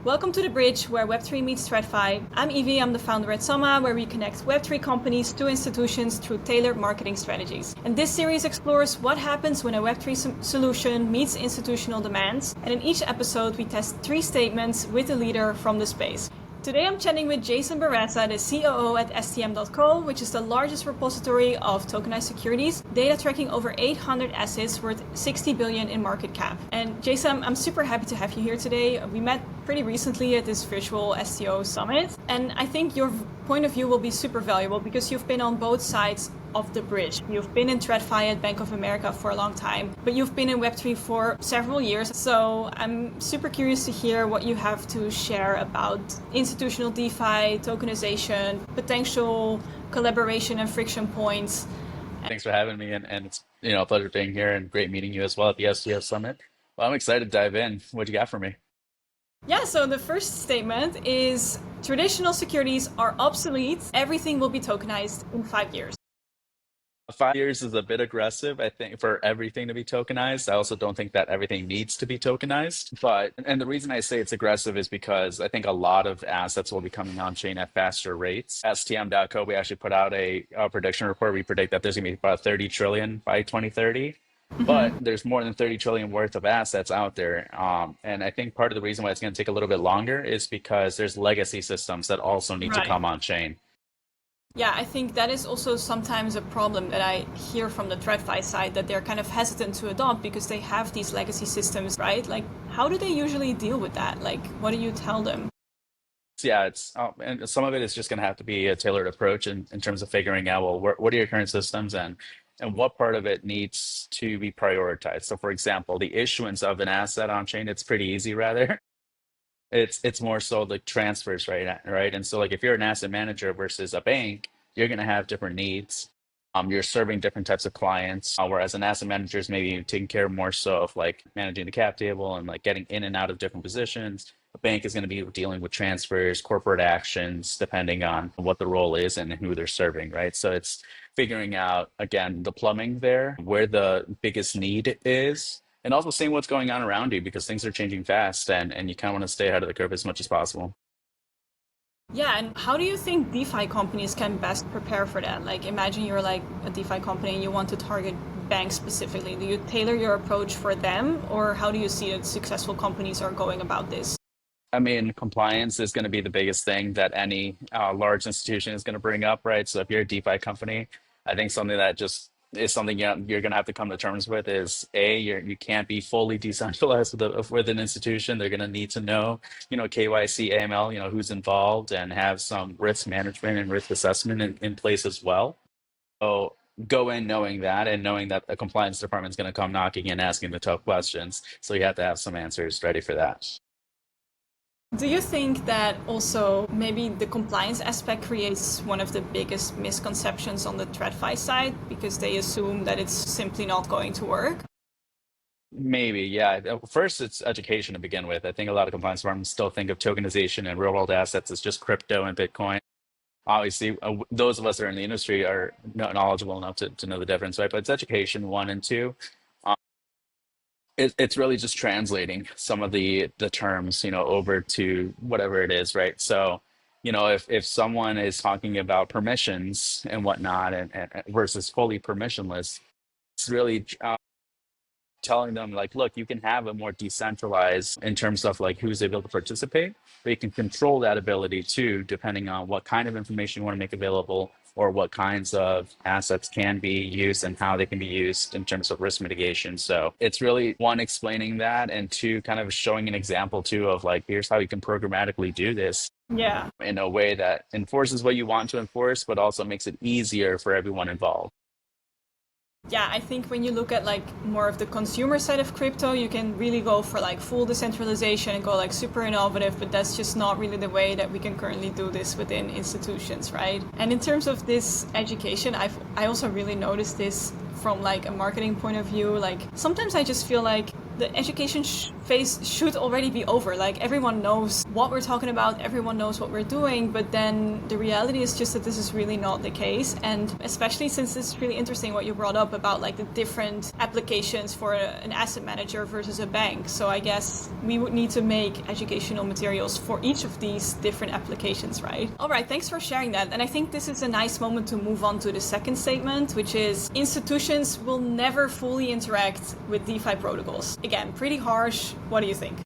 Welcome to The Bridge, where Web3 meets TradFi. I'm Evie, I'm the founder at Soma, where we connect Web3 companies to institutions through tailored marketing strategies. And this series explores what happens when a Web3 solution meets institutional demands. And in each episode, we test 3 statements with a leader from the space. Today I'm chatting with Jason Barraza, the COO at STM.co, which is the largest repository of tokenized securities, data tracking over 800 assets worth 60 billion in market cap. And Jason, I'm super happy to have you here today. We met pretty recently at this virtual STO summit, and I think your point of view will be super valuable because you've been on both sides of the bridge. You've been in TradFi at Bank of America for a long time, but you've been in Web3 for several years. So I'm super curious to hear what you have to share about institutional DeFi, tokenization, potential collaboration and friction points. Thanks for having me, and it's a pleasure being here and great meeting you as well at the STO Summit. Well, I'm excited to dive in. What do you got for me? Yeah, so the first statement is traditional securities are obsolete. Everything will be tokenized in 5 years. 5 years is a bit aggressive, I think, for everything to be tokenized. I also don't think that everything needs to be tokenized. And the reason I say it's aggressive is because I think a lot of assets will be coming on chain at faster rates. STM.co, we actually put out a prediction report. We predict that there's going to be about 30 trillion by 2030. But there's more than 30 trillion worth of assets out there. And I think part of the reason why it's going to take a little bit longer is because there's legacy systems that also need to come on chain. Yeah, I think that is also sometimes a problem that I hear from the TradFi side, that they're kind of hesitant to adopt because they have these legacy systems, right? Like, how do they usually deal with that? Like, what do you tell them? Yeah, and some of it is just going to have to be a tailored approach in terms of figuring out, well, what are your current systems and what part of it needs to be prioritized. So for example, the issuance of an asset on chain, it's pretty easy rather. It's more so like transfers, right? And so like if you're an asset manager versus a bank, you're going to have different needs. You're serving different types of clients, whereas an asset manager is maybe taking care more so of like managing the cap table and like getting in and out of different positions. A bank is going to be dealing with transfers, corporate actions, depending on what the role is and who they're serving, right? So it's figuring out, again, the plumbing there, where the biggest need is, and also seeing what's going on around you because things are changing fast and you kind of want to stay ahead of the curve as much as possible. Yeah, and how do you think DeFi companies can best prepare for that? Like, imagine you're like a DeFi company and you want to target banks specifically. Do you tailor your approach for them, or how do you see that successful companies are going about this? I mean, compliance is going to be the biggest thing that any large institution is going to bring up, right? So if you're a DeFi company, I think something that just is something you're going to have to come to terms with is you can't be fully decentralized with an institution. They're going to need to know, KYC, AML, who's involved, and have some risk management and risk assessment in place as well. So go in knowing that and knowing that the compliance department is going to come knocking and asking the tough questions. So you have to have some answers ready for that. Do you think that also maybe the compliance aspect creates one of the biggest misconceptions on the TradFi side because they assume that it's simply not going to work? Maybe, yeah. First, it's education to begin with. I think a lot of compliance departments still think of tokenization and real world assets as just crypto and Bitcoin. Obviously, those of us that are in the industry are not knowledgeable enough to know the difference, right? But it's education, one, and two. It's really just translating some of the terms, over to whatever it is, right? So, if someone is talking about permissions and whatnot and versus fully permissionless, it's really telling them like, look, you can have a more decentralized in terms of like who's able to participate, but you can control that ability too, depending on what kind of information you want to make available or what kinds of assets can be used and how they can be used in terms of risk mitigation. So it's really one, explaining that, and two, kind of showing an example too of like, here's how you can programmatically do this Yeah. in a way that enforces what you want to enforce, but also makes it easier for everyone involved. Yeah, I think when you look at like more of the consumer side of crypto, you can really go for like full decentralization and go like super innovative, but that's just not really the way that we can currently do this within institutions, right? And in terms of this education, I also really noticed this from like a marketing point of view. Like sometimes I just feel like the education phase should already be over. Like everyone knows what we're talking about, everyone knows what we're doing, but then the reality is just that this is really not the case. And especially since it's really interesting what you brought up about like the different applications for an asset manager versus a bank. So I guess we would need to make educational materials for each of these different applications, right? All right, thanks for sharing that. And I think this is a nice moment to move on to the second statement, which is institutions will never fully interact with DeFi protocols. Again, pretty harsh. What do you think?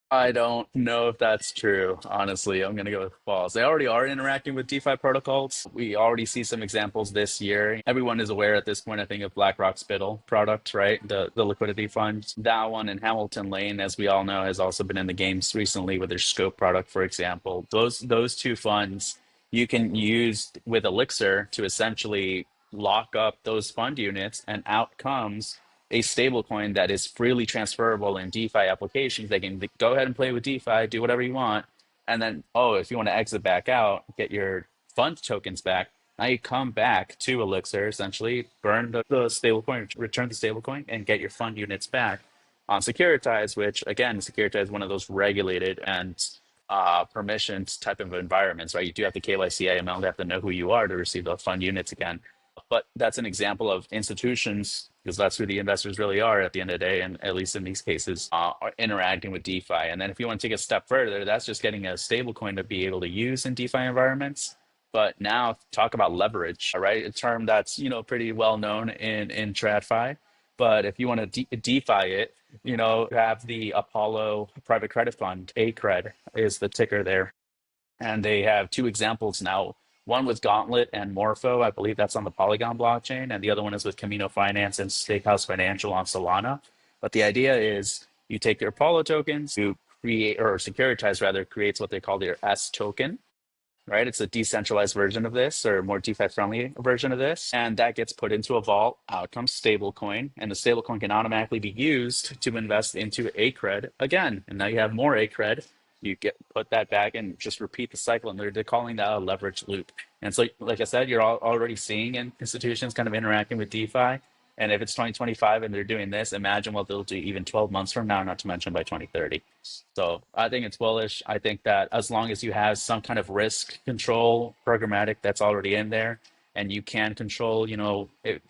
I don't know if that's true, honestly. I'm going to go with false. They already are interacting with DeFi protocols. We already see some examples this year. Everyone is aware at this point, I think, of BlackRock's Spittle product, right? The liquidity fund. That one and Hamilton Lane, as we all know, has also been in the games recently with their Scope product, for example. Those two funds you can use with Elixir to essentially lock up those fund units, and out comes a stablecoin that is freely transferable in DeFi applications. They can go ahead and play with DeFi, do whatever you want. And then, oh, if you want to exit back out, get your fund tokens back, now you come back to Elixir, essentially, burn the stablecoin, return the stablecoin, and get your fund units back on Securitize, which, again, Securitize is one of those regulated and permissioned type of environments, right? You do have to KYC AML, they have to know who you are to receive the fund units again. But that's an example of institutions, because that's who the investors really are at the end of the day, and at least in these cases, are interacting with DeFi. And then if you want to take a step further, that's just getting a stable coin to be able to use in DeFi environments. But now talk about leverage, all right? A term that's, pretty well known in TradFi. But if you want to DeFi it, have the Apollo Private Credit Fund, ACRED is the ticker there, and they have two examples now. One with Gauntlet and Morpho, I believe that's on the Polygon blockchain, and the other one is with Camino Finance and Steakhouse Financial on Solana. But the idea is you take your Apollo tokens, you create, or Securitize rather, creates what they call their S token, right? It's a decentralized version of this, or more DeFi friendly version of this. And that gets put into a vault. Out comes stablecoin, and the stablecoin can automatically be used to invest into ACRED again. And now you have more ACRED. You get put that back and just repeat the cycle. And they're calling that a leverage loop. And so, like I said, you're already seeing institutions kind of interacting with DeFi. And if it's 2025 and they're doing this, imagine what they'll do even 12 months from now, not to mention by 2030. So I think it's bullish. I think that as long as you have some kind of risk control programmatic that's already in there, and you can control, KYC,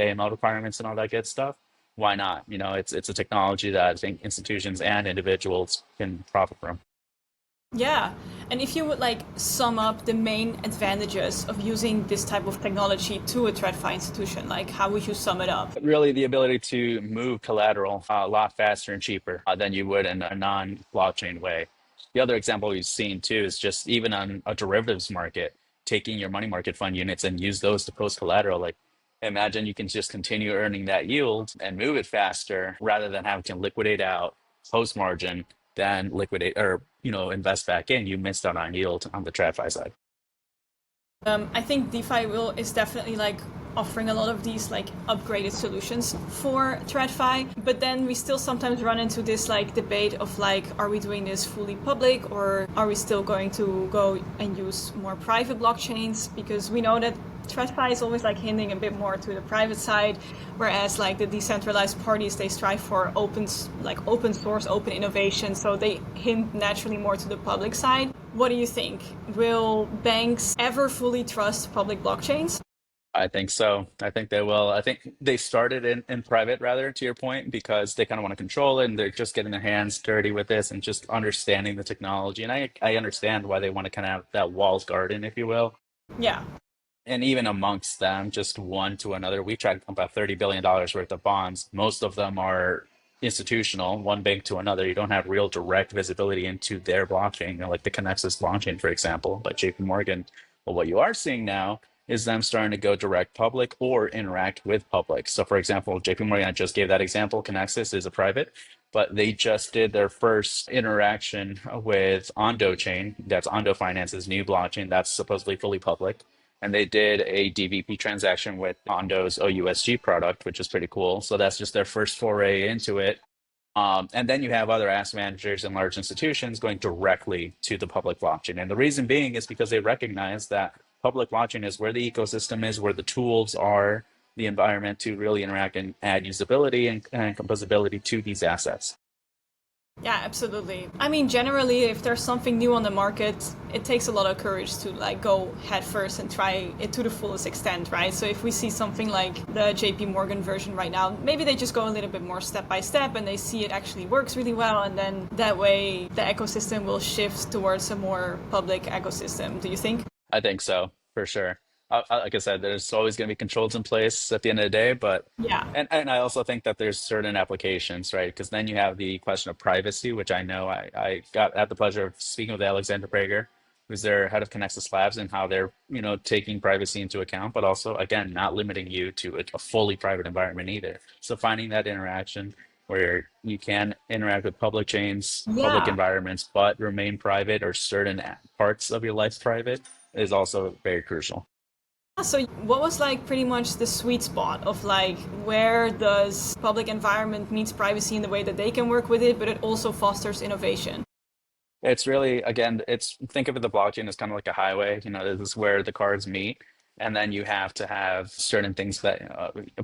AML requirements and all that good stuff, why not? It's a technology that I think institutions and individuals can profit from. Yeah, and if you would like sum up the main advantages of using this type of technology to a TradFi institution, like how would you sum it up? Really, the ability to move collateral a lot faster and cheaper than you would in a non-blockchain way. The other example we've seen too is just even on a derivatives market, taking your money market fund units and use those to post collateral. Like, imagine you can just continue earning that yield and move it faster rather than having to liquidate out post margin, then liquidate or invest back in. You missed out on yield on the TradFi side. I think DeFi will is definitely like offering a lot of these like upgraded solutions for TradFi, but then we still sometimes run into this like debate of like, are we doing this fully public or are we still going to go and use more private blockchains? Because we know that TradFi is always like hinting a bit more to the private side, whereas like the decentralized parties, they strive for open source, open innovation, so they hint naturally more to the public side. What do you think? Will banks ever fully trust public blockchains? I think so. I think they will. I think they started in private, rather, to your point, because they kind of want to control it and they're just getting their hands dirty with this and just understanding the technology. And I understand why they want to kind of have that walled garden, if you will. Yeah. And even amongst them, just one to another, we tried to pump out $30 billion worth of bonds. Most of them are institutional, one bank to another. You don't have real direct visibility into their blockchain, like the Connexus blockchain, for example, like JP Morgan. Well, what you are seeing now is them starting to go direct public or interact with public. So, for example, JP Morgan, I just gave that example. Connexus is a private, but they just did their first interaction with Ondo Chain. That's Ondo Finance's new blockchain. That's supposedly fully public. And they did a DVP transaction with Ondo's OUSG product, which is pretty cool. So that's just their first foray into it. And then you have other asset managers and large institutions going directly to the public blockchain. And the reason being is because they recognize that public blockchain is where the ecosystem is, where the tools are, the environment to really interact and add usability and composability to these assets. Yeah, absolutely. I mean, generally, if there's something new on the market, it takes a lot of courage to like go head first and try it to the fullest extent, right? So if we see something like the JP Morgan version right now, maybe they just go a little bit more step by step and they see it actually works really well. And then that way the ecosystem will shift towards a more public ecosystem. Do you think? I think so, for sure. Like I said, there's always going to be controls in place at the end of the day, but Yeah. and I also think that there's certain applications, right? Because then you have the question of privacy, which I know I got had the pleasure of speaking with Alexander Prager, who's their head of Connexus Labs, and how they're, taking privacy into account, but also again not limiting you to a fully private environment either. So finding that interaction where you can interact with public chains, public Yeah. environments, but remain private or certain parts of your life private is also very crucial. So what was like pretty much the sweet spot of like where does public environment meets privacy in the way that they can work with it, but it also fosters innovation? It's really, again, it's think of the blockchain as kind of like a highway. This is where the cars meet, and then you have to have certain things that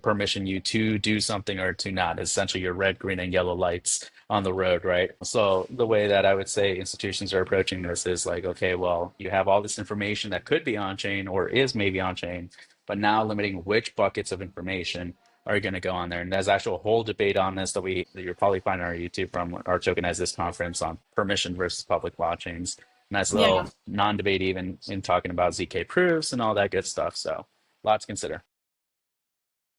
permission you to do something or to not. Essentially, your red, green, and yellow lights on the road, right? So the way that I would say institutions are approaching this is like, okay, well, you have all this information that could be on chain or is maybe on chain, but now limiting which buckets of information are going to go on there. And there's actual whole debate on this that you'll probably find on our YouTube from our Tokenize This conference on permission versus public blockchains. Nice Yeah. little non-debate even in talking about ZK proofs and all that good stuff. So lots to consider.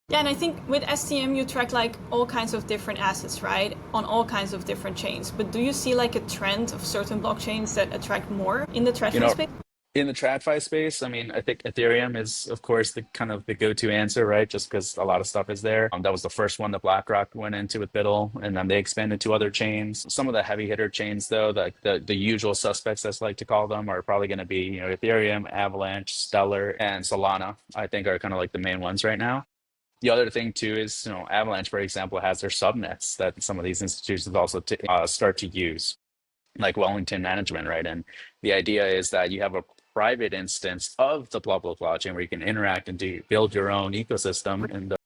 Yeah, and I think with STM you track like all kinds of different assets, right? On all kinds of different chains. But do you see like a trend of certain blockchains that attract more in the You TradFi know, space? in the TradFi space, I mean, I think Ethereum is, of course, the kind of the go-to answer, right? Just because a lot of stuff is there. That was the first one that BlackRock went into with Biddle, and then they expanded to other chains. Some of the heavy hitter chains, though, the usual suspects, as I like to call them, are probably going to be, Ethereum, Avalanche, Stellar, and Solana. I think are kind of like the main ones right now. The other thing too is, Avalanche, for example, has their subnets that some of these institutions also start to use, like Wellington Management, right? And the idea is that you have a private instance of the blah blah blockchain where you can interact and build your own ecosystem in the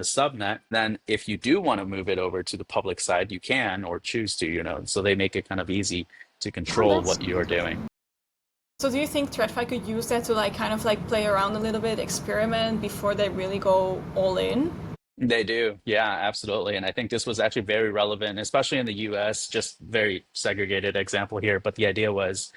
subnet. Then, if you do want to move it over to the public side, you can or choose to, So they make it kind of easy to Oh, control that's what you're doing. so do you think TradFi could use that to like kind of like play around a little bit, experiment before they really go all in? They do. Yeah, absolutely. And I think this was actually very relevant, especially in the US, just very segregated example here. But the idea was,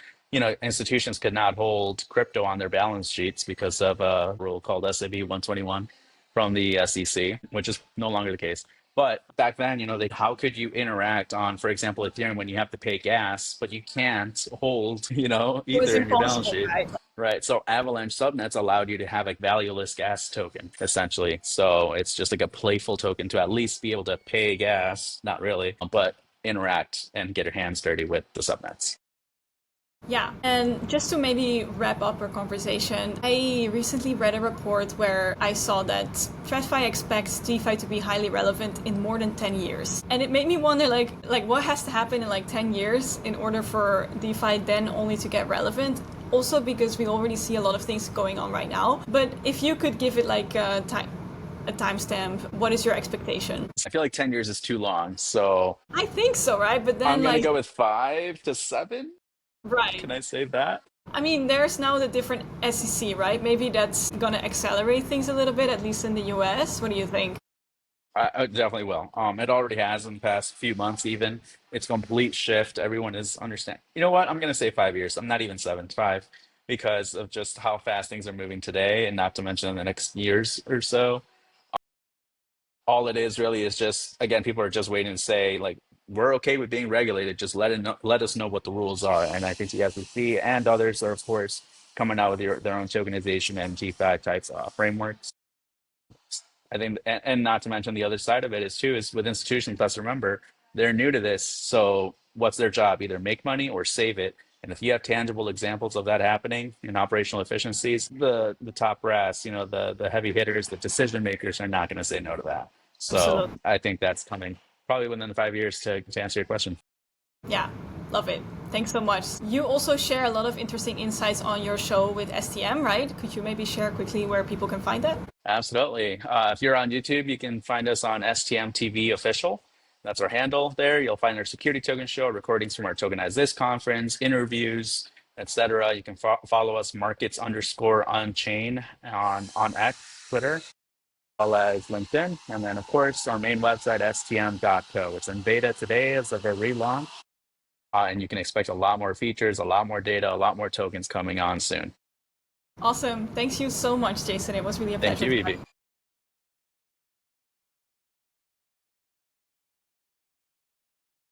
institutions could not hold crypto on their balance sheets because of a rule called SAB 121 from the SEC, which is no longer the case. But back then, how could you interact on, for example, Ethereum when you have to pay gas, but you can't hold, It was Ether in your balance impossible, sheet? right? Right. So Avalanche subnets allowed you to have a valueless gas token, essentially. So it's just like a playful token to at least be able to pay gas, not really, but interact and get your hands dirty with the subnets. Yeah, and just to maybe wrap up our conversation, I recently read a report where I saw that TradFi expects DeFi to be highly relevant in more than 10 years. And it made me wonder like what has to happen in like 10 years in order for DeFi then only to get relevant? Also because we already see a lot of things going on right now. But if you could give it like a timestamp, what is your expectation? I feel like 10 years is too long. So I think so, right? But I'm then going to like go with 5 to 7. right. Can I say that? I mean, there's now the different SEC, right? Maybe that's gonna accelerate things a little bit, at least in the US. What do you think? I definitely will. It already has in the past few months, even. It's a complete shift. Everyone is understand. You know what? I'm going to say 5 years. I'm not even 7, 5, because of just how fast things are moving today, and not to mention in the next years or so. All it is really is just, again, people are just waiting to say, like, we're okay with being regulated. Just let us know what the rules are. And I think the SEC and others are, of course, coming out with their own tokenization and DeFi types frameworks. I think, and not to mention the other side of it is too, is with institutions, let's remember, they're new to this. So what's their job? Either make money or save it. And if you have tangible examples of that happening in operational efficiencies, the top brass, the heavy hitters, the decision makers are not going to say no to that. So Absolutely. I think that's coming probably within the 5 years to answer your question. Yeah, love it. Thanks so much. You also share a lot of interesting insights on your show with STM, right? Could you maybe share quickly where people can find that? Absolutely. If you're on YouTube, you can find us on STM TV Official. That's our handle there. You'll find our security token show, recordings from our Tokenize This conference, interviews, etc. You can follow us markets_unchain on X, Twitter, as well as LinkedIn. And then, of course, our main website, stm.co. It's in beta today as of a relaunch. And you can expect a lot more features, a lot more data, a lot more tokens coming on soon. Awesome. Thanks you so much, Jason. It was really a Thank pleasure. you, Evie.